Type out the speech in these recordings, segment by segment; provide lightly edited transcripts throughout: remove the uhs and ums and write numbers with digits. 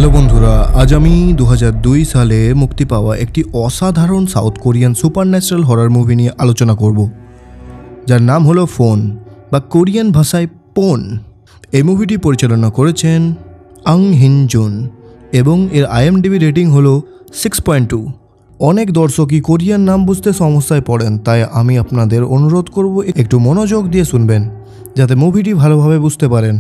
Hello বন্ধুরা, আজ আমি 2002 সালে মুক্তি পাওয়া একটি অসাধারণ south Korean supernatural horror movie নিয়ে আলোচনা করব, যার নাম হলো ফোন বা কোরিয়ান ভাষায় পোন। এই মুভিটি পরিচালনা করেছেন আং হিন জুন এবং এর IMDb রেটিং হলো 6.2। অনেক দর্শকই কোরিয়ান নাম বুঝতে সমস্যায় পড়েন, তাই আমি আপনাদের অনুরোধ করব একটু মনোযোগ দিয়ে শুনবেন যাতে মুভিটি ভালোভাবে বুঝতে পারেন।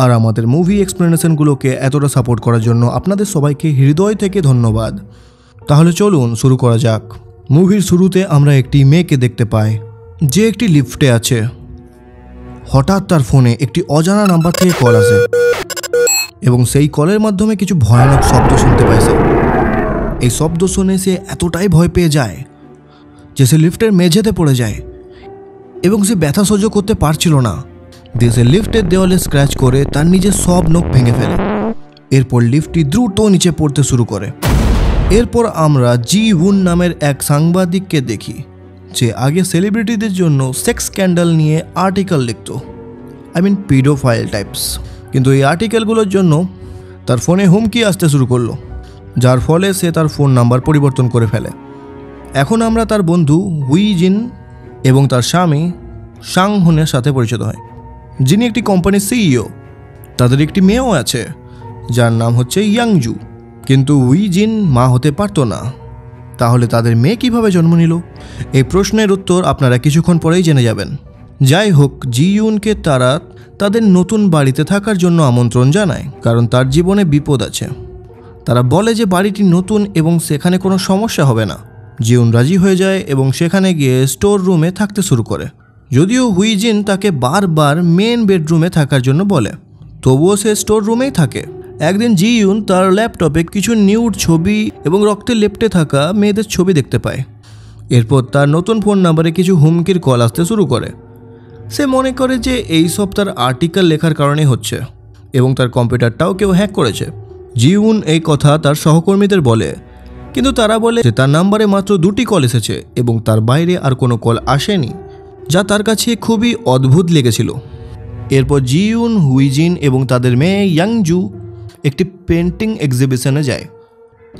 আর আমাদের মুভি এক্সপ্লেনেশনগুলোকে এতটা সাপোর্ট করার জন্য আপনাদের সবাইকে হৃদয় থেকে ধন্যবাদ। তাহলে চলুন শুরু করা যাক। মুভির শুরুতে আমরা একটি মেয়েকে দেখতে পাই যে একটি লিফটে আছে। হঠাৎ তার ফোনে একটি অজানা নাম্বার থেকে কল আসে এবং সেই কলের মাধ্যমে কিছু ভয়ানক শব্দ শুনতে পায় সে। এই শব্দ শুনে সে এতটাই ভয় পেয়ে যায় যে সে লিফটের মেঝেতে পড়ে যায় এবং সে ব্যথা সহ্য করতে পারছিল না। সে লিফটের দেওয়ালে স্ক্র্যাচ করে তার নিজের সব নখ ভেঙে ফেলে। এরপর লিফটটি দ্রুত নিচে পড়তে শুরু করে। এরপর আমরা জি উন নামের এক সাংবাদিককে দেখি যে আগে সেলিব্রিটিদের জন্য সেক্স স্ক্যান্ডাল নিয়ে আর্টিকেল লিখত, পিডোফাইল টাইপস। কিন্তু এই আর্টিকেলগুলোর জন্য তার ফোনে হুমকি আসতে শুরু করলো, যার ফলে সে তার ফোন নাম্বার পরিবর্তন করে ফেলে। এখন আমরা তার বন্ধু হুই জিন এবং তার স্বামী সাং হুনের সাথে পরিচিত হয়, যিনি একটি কোম্পানির CEO। তাদের একটি মেয়েও আছে যার নাম হচ্ছে ইয়াংজু। কিন্তু হুই জিন মা হতে পারতো না, তাহলে তাদের মেয়ে কিভাবে জন্ম নিল? এই প্রশ্নের উত্তর আপনারা কিছুক্ষণ পরেই জেনে যাবেন। যাই হোক, জি ইউনকে তারা তাদের নতুন বাড়িতে থাকার জন্য আমন্ত্রণ জানায়, কারণ তার জীবনে বিপদ আছে। তারা বলে যে বাড়িটি নতুন এবং সেখানে কোনো সমস্যা হবে না। জিউন রাজি হয়ে যায় এবং সেখানে গিয়ে স্টোর রুমে থাকতে শুরু করে। যদিও হুইজিন তাকে বারবার মেন বেডরুমে থাকার জন্য বলে, তবুও সে স্টোর রুমেই থাকে। একদিন জি ইউন তার ল্যাপটপে কিছু নিউড ছবি এবং রক্তে লেপ্টে থাকা মেয়েদের ছবি দেখতে পায়। এরপর তার নতুন ফোন নাম্বারে কিছু হুমকির কল আসতে শুরু করে। সে মনে করে যে এই সব তার আর্টিকেল লেখার কারণে হচ্ছে এবং তার কম্পিউটারটাও কেউ হ্যাক করেছে। জি ইউন এই কথা তার সহকর্মীদের বলে, কিন্তু তারা বলে যে তার নাম্বারে মাত্র 2টি কল এসেছে এবং তার বাইরে আর কোনো কল আসেনি, যা তার কাছে খুবই অদ্ভুত লেগেছিল। এরপর জি ইউন, হুইজিন এবং তাদের মেয়ে ইয়াংজু একটি পেন্টিং এক্সিবিশনে যায়।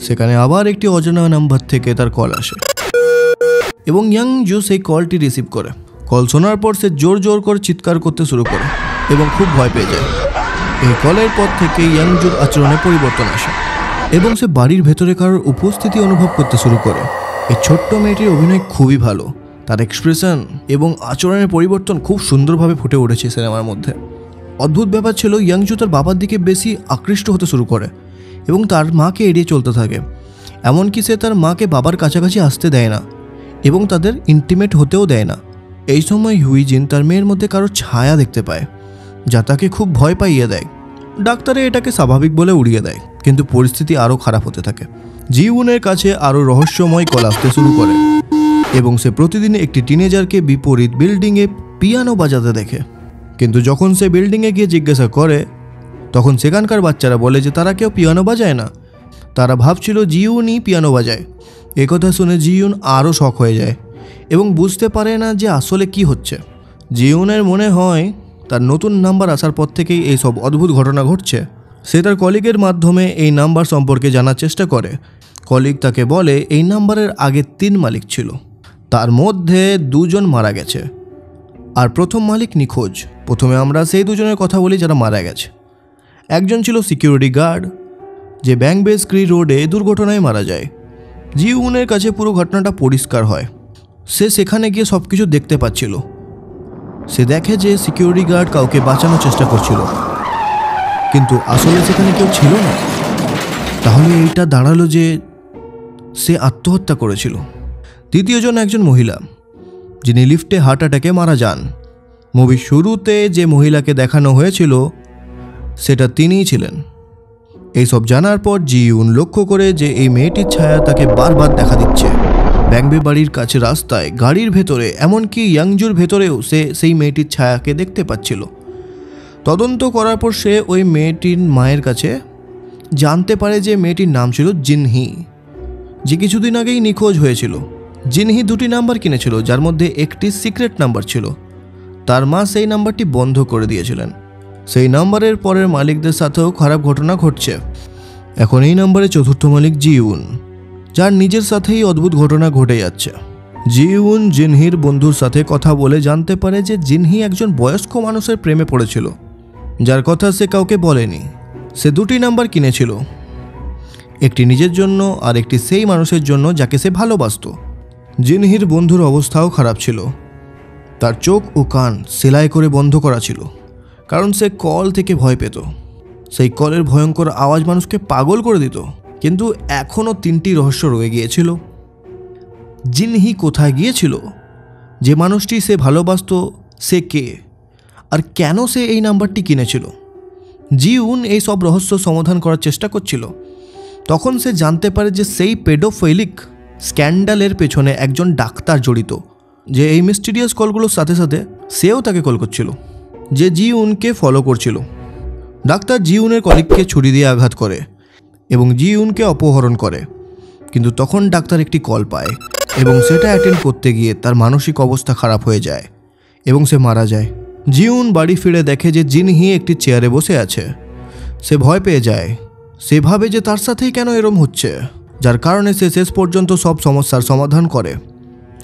সেখানে আবার একটি অজানা নাম্বার থেকে তার কল আসে এবং ইয়াংজু সেই কলটি রিসিভ করে। কল শোনার পর সে জোর জোর করে চিৎকার করতে শুরু করে এবং খুব ভয় পেয়ে যায়। এই কলের পর থেকে ইয়াংজুর আচরণে পরিবর্তন আসে এবং সে বাড়ির ভেতরে কারোর উপস্থিতি অনুভব করতে শুরু করে। এই ছোট্ট মেয়েটির অভিনয় খুবই ভালো, তার এক্সপ্রেশন এবং আচরণের পরিবর্তন খুব সুন্দরভাবে ফুটে উঠেছে সিনেমার মধ্যে। অদ্ভুত ব্যাপার ছিল, ইয়াংজু তার বাবার দিকে বেশি আকৃষ্ট হতে শুরু করে এবং তার মাকে এড়িয়ে চলতে থাকে। এমনকি সে তার মাকে বাবার কাছাকাছি আসতে দেয় না এবং তাদের ইন্টিমেট হতেও দেয় না। এই সময় হুইজিন তার মেয়ের মধ্যে কারোর ছায়া দেখতে পায়, যা তাকে খুব ভয় পাইয়ে দেয়। ডাক্তারে এটাকে স্বাভাবিক বলে উড়িয়ে দেয়, কিন্তু পরিস্থিতি আরও খারাপ হতে থাকে। জি উনের কাছে আরও রহস্যময় কল আসতে শুরু করে এবং সে প্রতিদিন একটি টিনেজারকে বিপরীত বিল্ডিংয়ে পিয়ানো বাজাতে দেখে। কিন্তু যখন সে বিল্ডিংয়ে গিয়ে জিজ্ঞাসা করে, তখন সেখানকার বাচ্চারা বলে যে তারা কেউ পিয়ানো বাজায় না, তারা ভাবছিল জিউনই পিয়ানো বাজায়। একথা শুনে জিউন আরও শক হয়ে যায় এবং বুঝতে পারে না যে আসলে কি হচ্ছে। জিউনের মনে হয় তার নতুন নাম্বার আসার পর থেকেই এই সব অদ্ভুত ঘটনা ঘটছে। সে তার কলিগের মাধ্যমে এই নাম্বার সম্পর্কে জানার চেষ্টা করে। কলিগ তাকে বলে এই নাম্বারের আগে 3 মালিক ছিল, তার মধ্যে 2 জন মারা গেছে আর প্রথম মালিক নিখোঁজ। প্রথমে আমরা সেই 2 জনের কথা বলি যারা মারা গেছে। একজন ছিল সিকিউরিটি গার্ড, যে ব্যাংবেস ক্রি রোডে দুর্ঘটনায় মারা যায়। জি উনের কাছে পুরো ঘটনাটা পরিষ্কার হয়। সে সেখানে গিয়ে সব কিছু দেখতে পাচ্ছিল। সে দেখে যে সিকিউরিটি গার্ড কাউকে বাঁচানোর চেষ্টা করছিল, কিন্তু আসলে সেখানে কেউ ছিল না। তাহলে এইটা দাঁড়ালো যে সে আত্মহত্যা করেছিল। দ্বিতীয়জন একজন মহিলা, যিনি লিফটে হার্ট অ্যাটাকে মারা যান। মুভির শুরুতে যে মহিলাকে দেখানো হয়েছিল সেটা তিনিই ছিলেন। এইসব জানার পর জি ইউন লক্ষ্য করে যে এই মেয়েটির ছায়া তাকে বারবার দেখা দিচ্ছে। ব্যাংবে বাড়ির কাছে রাস্তায়, গাড়ির ভেতরে, এমনকি ইয়াংজুর ভেতরেও সে সেই মেয়েটির ছায়াকে দেখতে পাচ্ছিল। তদন্ত করার পর সে ওই মেয়েটির মায়ের কাছে জানতে পারে যে মেয়েটির নাম ছিল জিনহি, যে কিছুদিন আগেই নিখোঁজ হয়েছিল। জিনহি 2টি নাম্বার কিনেছিল, যার মধ্যে একটি সিক্রেট নাম্বার ছিল। তার মা সেই নাম্বারটি বন্ধ করে দিয়েছিলেন। সেই নাম্বারের পরের মালিকদের সাথেও খারাপ ঘটনা ঘটছে। এখন এই নাম্বারে চতুর্থ মালিক জিউন, যার নিজের সাথেই অদ্ভুত ঘটনা ঘটে যাচ্ছে। জিউন জিনহির বন্ধুর সাথে কথা বলে জানতে পারে যে জিনহি একজন বয়স্ক মানুষের প্রেমে পড়েছিল, যার কথা সে কাউকে বলেনি। সে দুটি নাম্বার কিনেছিল, একটি নিজের জন্য আর একটি সেই মানুষের জন্য যাকে সে ভালোবাসত। জিনহির বন্ধুর অবস্থাও খারাপ ছিল, তার চোখ ও কান সেলাই করে বন্ধ করা ছিল, কারণ সে কল থেকে ভয় পেত। সেই কলের ভয়ঙ্কর আওয়াজ মানুষকে পাগল করে দিত। কিন্তু এখনও 3টি রহস্য রয়ে গিয়েছিল। জিনহি কোথায় গিয়েছিল, যে মানুষটি সে ভালোবাসত সে কে, আর কেন সে এই নাম্বারটি কিনেছিল। জিউন এই সব রহস্য সমাধান করার চেষ্টা করছিল। তখন সে জানতে পারে যে সেই পেডোফাইলিক স্ক্যান্ডালের পেছনে একজন ডাক্তার জড়িত, যে এই মিস্টিরিয়াস কলগুলোর সাথে সাথে সেও তাকে কল করছিল, যে জিউনকে ফলো করছিল। ডাক্তার জিউনের কলিগকে ছুরি দিয়ে আঘাত করে এবং জিউনকে অপহরণ করে। কিন্তু তখন ডাক্তার একটি কল পায় এবং সেটা অ্যাটেন্ড করতে গিয়ে তার মানসিক অবস্থা খারাপ হয়ে যায় এবং সে মারা যায়। জিউন বাড়ি ফিরে দেখে যে জিনহি একটি চেয়ারে বসে আছে। সে ভয় পেয়ে যায়। সে ভাবে যে তার সাথেই কেন এরম হচ্ছে, যার কারণে সে শেষ পর্যন্ত সব সমস্যার সমাধান করে।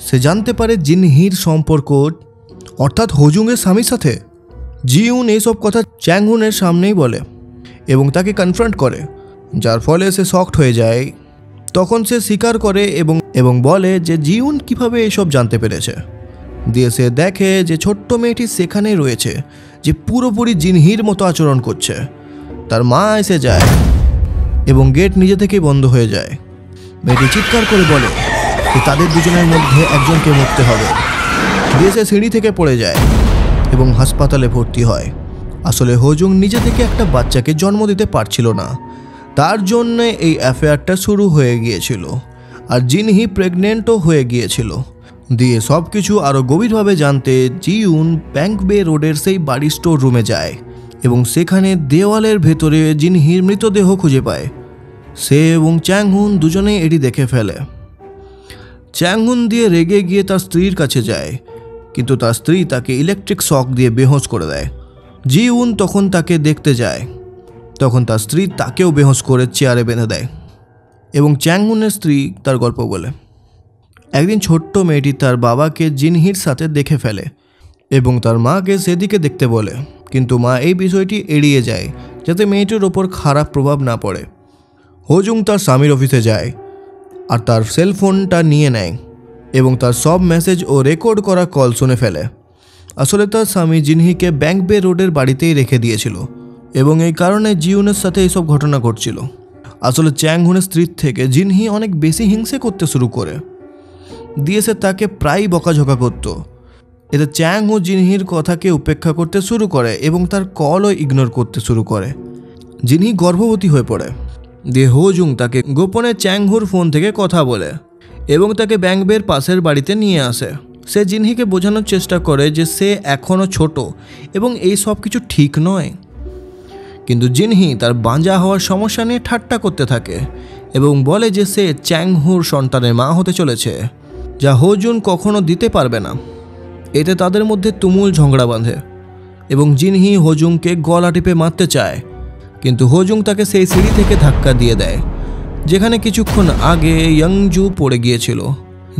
সে জানতে পারে জিনহির সম্পর্ক অর্থাৎ হোজুংয়ের স্বামীর সাথে। জিউন এইসব কথা চ্যাংহুনের সামনেই বলে এবং তাকে কনফ্রন্ট করে, যার ফলে সে শকড হয়ে যায়। তখন সে স্বীকার করে এবং বলে যে জিউন কিভাবে এসব জানতে পেরেছে। দিয়ে সে দেখে যে ছোট্ট মেয়েটি সেখানেই রয়েছে, যে পুরোপুরি জিনহির মতো আচরণ করছে। তার মা এসে যায় এবং গেট নিজে থেকেই বন্ধ হয়ে যায়। মেয়েটি চিৎকার করে বলে যে তাদের দুজনের মধ্যে একজনকে মরতে হবে। দিয়ে সে সিঁড়ি থেকে পড়ে যায় এবং হাসপাতালে ভর্তি হয়। আসলে হোজুং নিজে থেকে একটা বাচ্চাকে জন্ম দিতে পারছিল না, তার জন্য এই অ্যাফেয়ারটা শুরু হয়ে গিয়েছিল। আর জিনহি প্রেগনেন্টও হয়ে গিয়েছিল। দিয়ে সব কিছু আরও গভীরভাবে জানতে জিউন ব্যাংক বে রোডের সেই বাড়ির স্টোর রুমে যায় এবং সেখানে দেওয়ালের ভেতরে জিনহির মৃতদেহ খুঁজে পায়। সে এবং চ্যাংহুন দুজনেই এটি দেখে ফেলে। চ্যাংহুন দিয়ে রেগে গিয়ে তার স্ত্রীর কাছে যায়, কিন্তু তার স্ত্রী তাকে ইলেকট্রিক শক দিয়ে বেহোশ করে দেয়। জিউন তখন তাকে দেখতে যায়। তখন তার স্ত্রী তাকেও বেহোশ করে চেয়ারে বেঁধে দেয় এবং চ্যাংহুনের স্ত্রী তার গল্প বলে। একদিন ছোট্ট মেয়েটি তার বাবাকে জিনহির সাথে দেখে ফেলে এবং তার মাকে সেদিকে দেখতে বলে, কিন্তু মা এই বিষয়টি এড়িয়ে যায় যাতে মেয়েটির ওপর খারাপ প্রভাব না পড়ে। হোজুং তার স্বামীর অফিসে যায় আর তার সেলফোনটা নিয়ে নেয় এবং তার সব মেসেজ ও রেকর্ড করা কল শুনে ফেলে। আসলে তার স্বামী জিনহিকে ব্যাংক বে রোডের বাড়িতেই রেখে দিয়েছিল এবং এই কারণে জিউনের সাথে এইসব ঘটনা ঘটছিল। আসলে চ্যাংহুনের স্ত্রীর থেকে জিনহি অনেক বেশি হিংসে করতে শুরু করে। দিয়ে সে তাকে প্রায়ই বকাঝকা করত। এতে চ্যাংহু জিনহির কথাকে উপেক্ষা করতে শুরু করে এবং তার কলও ইগনোর করতে শুরু করে। জিনহি গর্ভবতী হয়ে পড়ে। দিয়ে হোজুং তাকে গোপনে চ্যাংহুর ফোন থেকে কথা বলে এবং তাকে ব্যাংক বের পাশের বাড়িতে নিয়ে আসে। সে জিনহিকে বোঝানোর চেষ্টা করে যে সে এখনও ছোট এবং এই সব কিছু ঠিক নয়। কিন্তু জিনহি তার বাঁজা হওয়ার সমস্যা নিয়ে ঠাট্টা করতে থাকে এবং বলে যে সে চ্যাংহুর সন্তানের মা হতে চলেছে, যা হোজুন কখনো দিতে পারবে না। এতে তাদের মধ্যে তুমুল ঝগড়া বাঁধে এবং জিনহি হোজুংকে গলা টিপে মারতে চায়, কিন্তু হোজুং তাকে সেই সিঁড়ি থেকে ধাক্কা দিয়ে দেয় যেখানে কিছুক্ষণ আগে ইয়াংজু পড়ে গিয়েছিল।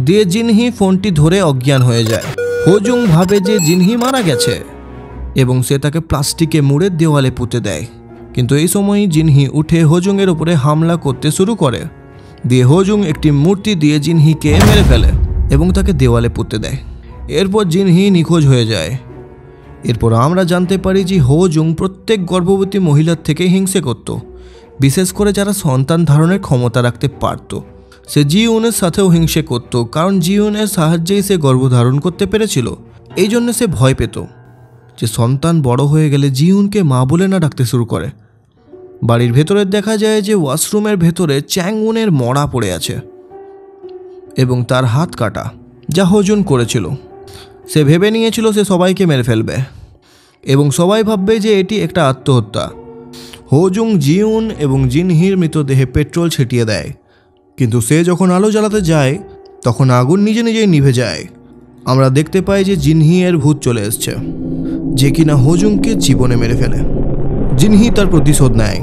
দিয়ে জিনহি ফোনটি ধরে অজ্ঞান হয়ে যায়। হোজুং ভাবে যে জিনহি মারা গেছে এবং সে তাকে প্লাস্টিকে মুড়ে দেওয়ালে পুঁতে দেয়, কিন্তু এই সময়ই জিনহি উঠে হোজুংয়ের উপরে হামলা করতে শুরু করে। দিয়ে হোজুং একটি মূর্তি দিয়ে জিনহিকে মেরে ফেলে এবং তাকে দেওয়ালে পুঁতে দেয়। এরপর জিনহি নিখোঁজ হয়ে যায়। এরপর আমরা জানতে পারি যে হোজুং প্রত্যেক গর্ভবতী মহিলার থেকে হিংসে করত, বিশেষ করে যারা সন্তান ধারণের ক্ষমতা রাখতে পারত। সে জিউনের সাথেও হিংসে করত, কারণ জিউনের সাহায্যেই সে গর্ভধারণ করতে পেরেছিল। এই জন্য সে ভয় পেত যে সন্তান বড় হয়ে গেলে জিউনকে মা বলে না ডাকতে শুরু করে। বাড়ির ভেতরে দেখা যায় যে ওয়াশরুমের ভেতরে চ্যাংউনের মরা পড়ে আছে এবং তার হাত কাটা, যা হোজুন করেছিল। সে ভেবে নিয়েছিল সে সবাইকে মেরে ফেলবে এবং সবাই ভাববে যে এটি একটা আত্মহত্যা। হোজুং জিউন এবং জিনহির মৃতদেহে পেট্রোল ছিটিয়ে দেয়, কিন্তু সে যখন আলো জ্বালাতে যায় তখন আগুন নিজে নিজেই নিভে যায়। আমরা দেখতে পাই যে জিনহি এর ভূত চলে এসছে, যে কিনা হোজুংকে জীবনে মেরে ফেলে। জিনহি তার প্রতিশোধ নেয়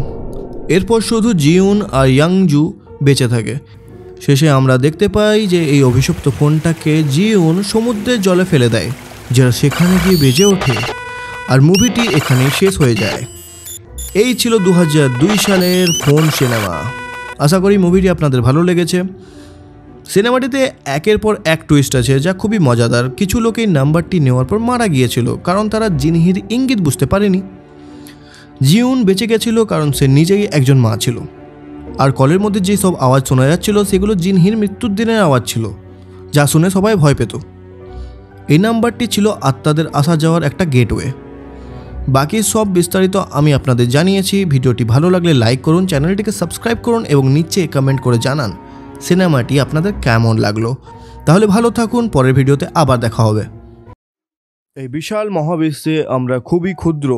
এরপর শুধু জিউন আর ইয়াংজু বেঁচে থাকে। শেষে আমরা দেখতে পাই যে এই অভিশপ্ত ফোনটাকে জিউন সমুদ্রের জলে ফেলে দেয়, যেটা সেখানে গিয়ে বেজে ওঠে। আর মুভিটি এখানেই শেষ হয়ে যায়। এই ছিল 2002 সালের ফোন সিনেমা। আশা করি মুভিটি আপনাদের ভালো লেগেছে। সিনেমাটিতে একের পর এক টুইস্ট আছে যা খুবই মজাদার। কিছু লোক এই নাম্বারটি নেওয়ার পর মারা গিয়েছিল কারণ তারা জিনহির ইঙ্গিত বুঝতে পারেনি। জিউন বেঁচে গেছিল কারণ সে নিজেই একজন মা ছিল। আর কলের মধ্যে যে সব আওয়াজ শোনা যাচ্ছিল সেগুলো জিনহির মৃত্যুর দিনের আওয়াজ ছিল, যা শুনে সবাই ভয় পেত। এই নাম্বারটি ছিল আত্মাদের আসা যাওয়ার একটা গেটওয়ে। বাকি সব বিস্তারিত আমি আপনাদের জানিয়েছি। ভিডিওটি ভালো লাগলে লাইক করুন, চ্যানেলটিকে সাবস্ক্রাইব করুন এবং নিচে কমেন্ট করে জানান সিনেমাটি আপনাদের কেমন লাগলো। তাহলে ভালো থাকুন, পরের ভিডিওতে আবার দেখা হবে। এই বিশাল মহাবিশ্বে আমরা খুবই ক্ষুদ্র।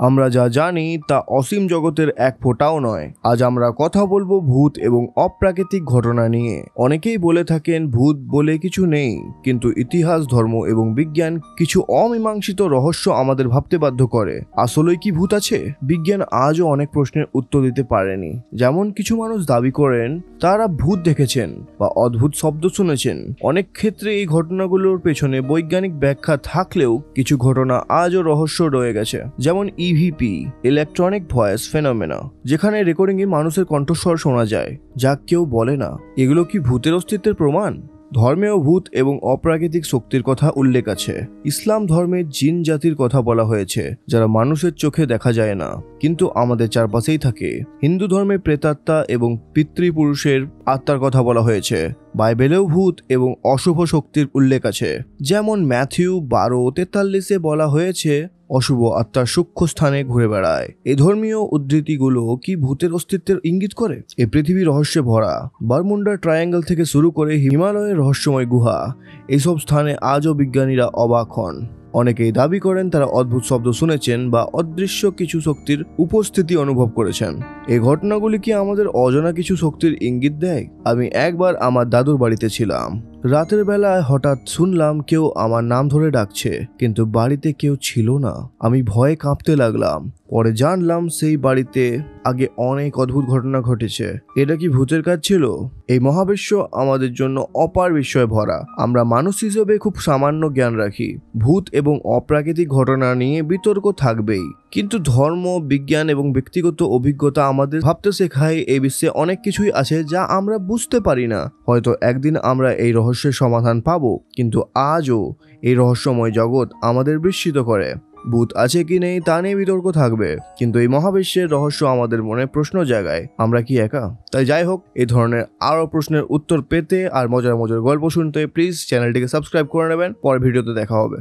আমরা যা জানি তা অসীম জগতের এক ফোঁটাও নয়। আজ আমরা কথা বলবো ভূত এবং অপ্রাকৃতিক ঘটনা নিয়ে। অনেকেই বলে থাকেন ভূত বলে কিছু নেই, কিন্তু ইতিহাস, ধর্ম এবং বিজ্ঞান কিছু অমীমাংসিত রহস্য আমাদের ভাবতে বাধ্য করে। আসলেই কি ভূত আছে? বিজ্ঞান আজও অনেক প্রশ্নের উত্তর দিতে পারেনি। যেমন কিছু মানুষ দাবি করেন তারা ভূত দেখেছেন বা অদ্ভুত শব্দ শুনেছেন। অনেক ক্ষেত্রে এই ঘটনাগুলোর পেছনে বৈজ্ঞানিক ব্যাখ্যা থাকলেও কিছু ঘটনা আজও রহস্য রয়ে গেছে। যেমন ইভিপি, ইলেকট্রনিক ভয়েস ফেনোমেনা, যেখানে রেকর্ডিংয়ে মানুষের কণ্ঠস্বর শোনা যায় যা কেউ বলে না। এগুলো কি ভূতের অস্তিত্বের প্রমাণ? ধর্মেও ভূত এবং অপ্রাকৃতিক শক্তির কথা উল্লেখ আছে। ইসলাম ধর্মে জিন জাতির কথা বলা হয়েছে যারা মানুষের চোখে দেখা যায় না কিন্তু আমাদের চারপাশেই থাকে। হিন্দু ধর্মে প্রেতাত্মা এবং পিতৃপুরুষের আত্মার কথা বলা হয়েছে। বাইবেলেও ভূত এবং অশুভ শক্তির উল্লেখ আছে। যেমন ম্যাথিউ 12:43 বলা হয়েছে অশুভ আত্মার সূক্ষ্ম স্থানে ঘুরে বেড়ায়। এই ধর্মীয় উদ্ধৃতিগুলো কি ভূতের অস্তিত্বের ইঙ্গিত করে? এই পৃথিবী রহস্যে ভরা। বারমুডা ট্রায়াঙ্গেল থেকে শুরু করে হিমালয়ের রহস্যময় গুহা, এইসব স্থানে আজও বিজ্ঞানীরা অবাক হন। অনেকেই দাবি করেন তারা অদ্ভুত শব্দ শুনেছেন বা অদৃশ্য কিছু শক্তির উপস্থিতি অনুভব করেছেন। এই ঘটনাগুলি কি আমাদের অজানা কিছু শক্তির ইঙ্গিত দেয়? আমি একবার আমার দাদুর বাড়িতে ছিলাম। রাতের বেলায় হঠাৎ শুনলাম কেউ আমার নাম ধরে ডাকছে, কিন্তু বাড়িতে কেউ ছিল না। আমি ভয়ে কাঁপতে লাগলাম। পরে জানলাম সেই বাড়িতে আগে অনেক অদ্ভুত ঘটনা ঘটেছে। এটা কি ভূতের কাজ ছিল? এই মহাবিশ্ব আমাদের জন্য অপার বিস্ময়ে ভরা। আমরা মানুষ হিসেবে খুব সামান্য জ্ঞান রাখি। ভূত এবং অপ্রাকৃতিক ঘটনা নিয়ে বিতর্ক থাকবেই, কিন্তু ধর্ম, বিজ্ঞান এবং ব্যক্তিগত অভিজ্ঞতা আমাদের ভাবতে শেখায় এই বিশ্বে অনেক কিছুই আছে যা আমরা বুঝতে পারি না। হয়তো একদিন আমরা এই রহস্যের সমাধান পাবো, কিন্তু আজও এই রহস্যময় জগৎ আমাদের বিস্মিত করে। ভূত আছে কি নেই তা নিয়ে বিতর্ক থাকবে, কিন্তু এই মহাবিশ্বের রহস্য আমাদের মনে প্রশ্ন জাগায়। আমরা কি একা? তাই যাই হোক, এই ধরনের আরও প্রশ্নের উত্তর পেতে আর মজার মজার গল্প শুনতে প্লিজ চ্যানেলটিকে সাবস্ক্রাইব করে নেবেন। পরের ভিডিওতে দেখা হবে।